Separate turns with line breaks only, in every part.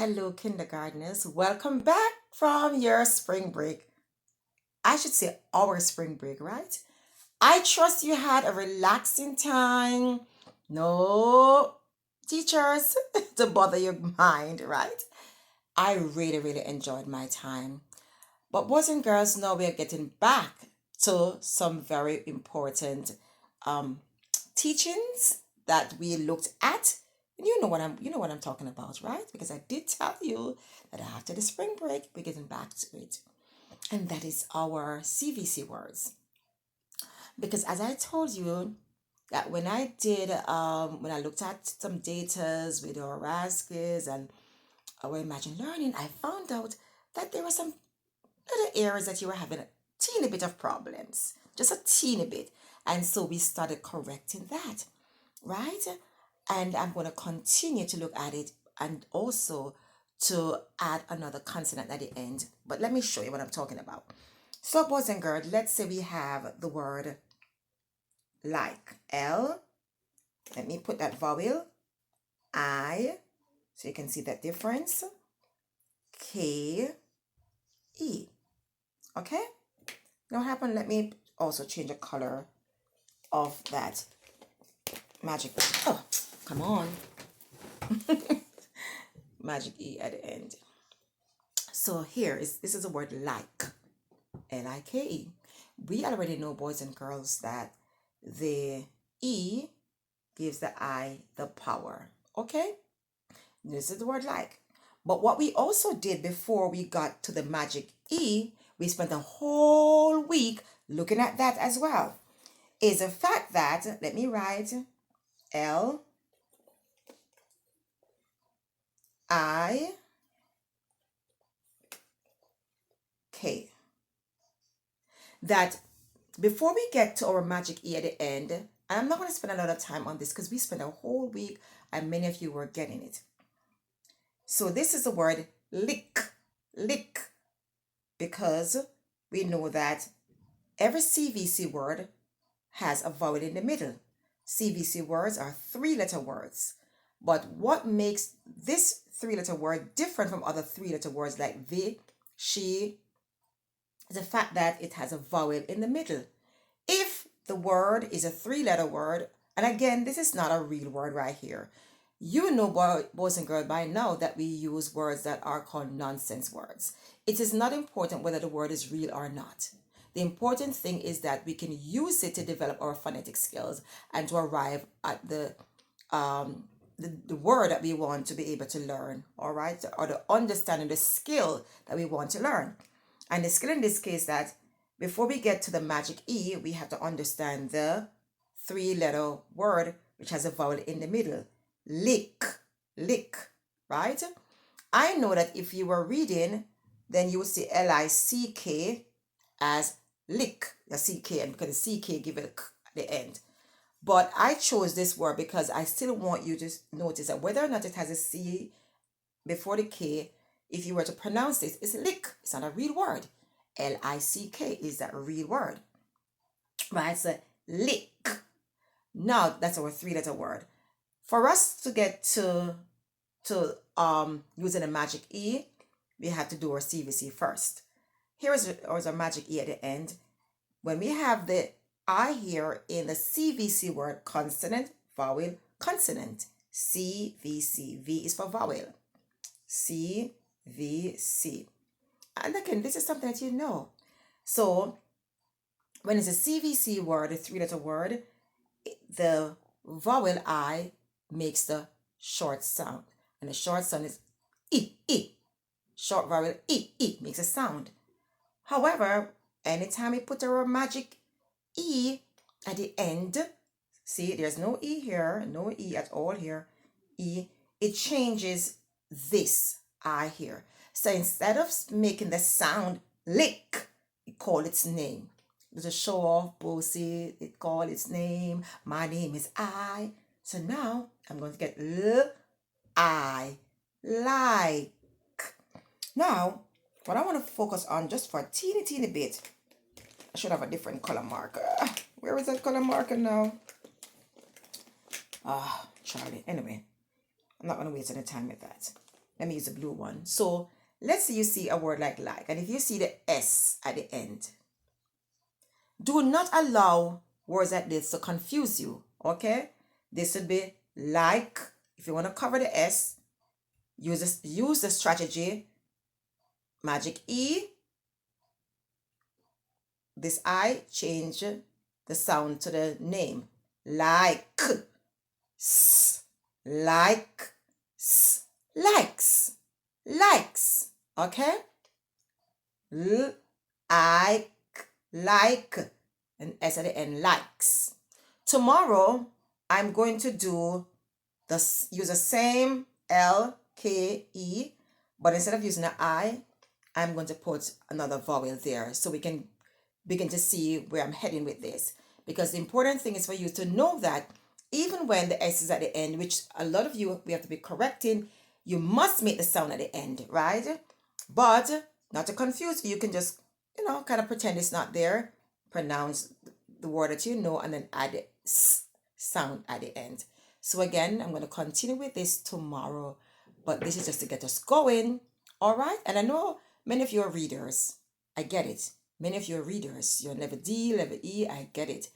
Hello, kindergartners. Welcome back from your spring break. I should say our spring break, right? I trust you had a relaxing time. No teachers to bother your mind, right? I really enjoyed my time. But boys and girls, now we are getting back to some very important um, teachings that we looked at. And you know what I'm talking about, right? Because I did tell you that after the spring break, we're getting back to it. And that is our CVC words. Because as I told you, that when I looked at some datas with our RASKs and our Imagine Learning, I found out that there were some little areas that you were having a teeny bit of problems, just a teeny bit. And so we started correcting that, right? And I'm going to continue to look at it and also to add another consonant at the end. But let me show you what I'm talking about. So, boys and girls, let's say we have the word like. L. Let me put that vowel. I. So you can see that difference. K. E. Okay? Now what happened? Let me also change the color of that magic. Oh, come on. Magic E at the end. So this is a word like. Like. We already know, boys and girls, that the E gives the I the power. Okay? This is the word like. But what we also did before we got to the magic E, we spent a whole week looking at that as well. Is the fact that, let me write L I K. That before we get to our magic E at the end, I'm not going to spend a lot of time on this because we spent a whole week and many of you were getting it. So this is the word lick, lick, because we know that every CVC word has a vowel in the middle. CVC words are three-letter words. But what makes this three-letter word different from other three-letter words like the, she, is the fact that it has a vowel in the middle. If the word is a three-letter word, and again, this is not a real word right here. You know, boys and girls, by now that we use words that are called nonsense words. It is not important whether the word is real or not. The important thing is that we can use it to develop our phonetic skills and to arrive at the word that we want to be able to learn, all right, or the understanding, the skill that we want to learn. And the skill in this case that before we get to the magic E, we have to understand the three-letter word which has a vowel in the middle. Lick, lick, right? I know that if you were reading, then you would see L-I-C-K as lick, the CK, and because the CK give it a K at the end. But I chose this word because I still want you to notice that whether or not it has a C before the K, if you were to pronounce this, it's lick. It's not a real word. L-I-C-K is that real word. Right? So lick. Now that's our three-letter word. For us to get to using a magic E, we have to do our CVC first. Here is our magic E at the end. When we have the I here in the CVC word, consonant, vowel, consonant. CVC. V is for vowel. CVC. And again, this is something that you know. So when it's a CVC word, a three-letter word, the vowel I makes the short sound. And the short sound is E, E. Short vowel E makes a sound. However, anytime we put our magic E at the end, see, there's no E here, no E at all here, E, it changes this I here. So instead of making the sound lick, it call its name. There's a show off, bossy, it call its name. My name is I. So now I'm going to get I, like. Now, what I want to focus on just for a teeny bit, I should have a different color marker. Where is that color marker now? Charlie. Anyway, I'm not going to waste any time with that. Let me use the blue one. So let's say you see a word like, and if you see the S at the end, do not allow words like this to confuse you, okay? This would be like. If you want to cover the S, use the strategy, magic E, this I, change the sound to the name. Like, s, like, s, likes, likes, okay? I, like, and S at the end, likes. Tomorrow, I'm going to use the same L, K, E, but instead of using an I, I'm going to put another vowel there so we can begin to see where I'm heading with this. Because the important thing is for you to know that even when the S is at the end, which a lot of you we have to be correcting, you must make the sound at the end, right? But not to confuse you, can just, kind of pretend it's not there, pronounce the word that you know, and then add the S sound at the end. So again, I'm going to continue with this tomorrow, but this is just to get us going. All right. And I know many of you are readers. I get it. Many of you are readers. You're level D, level E. I get it.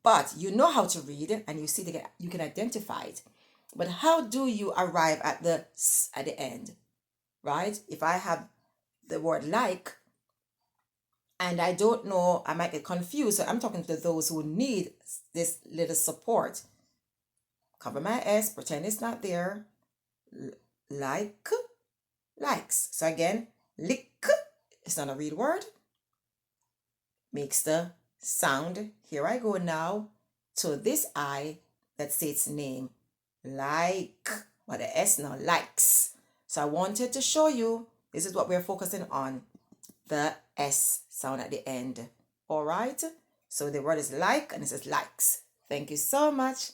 But you know how to read and you see that you can identify it. But how do you arrive at the S at the end? Right? If I have the word like and I don't know, I might get confused. So I'm talking to those who need this little support. Cover my S, pretend it's not there. Like, likes. So again, lick, it's not a real word. Makes the sound. Here I go now to this I that states name. Like, but the S now, likes. So I wanted to show you, this is what we're focusing on, the S sound at the end. All right. So the word is like and it says likes. Thank you so much.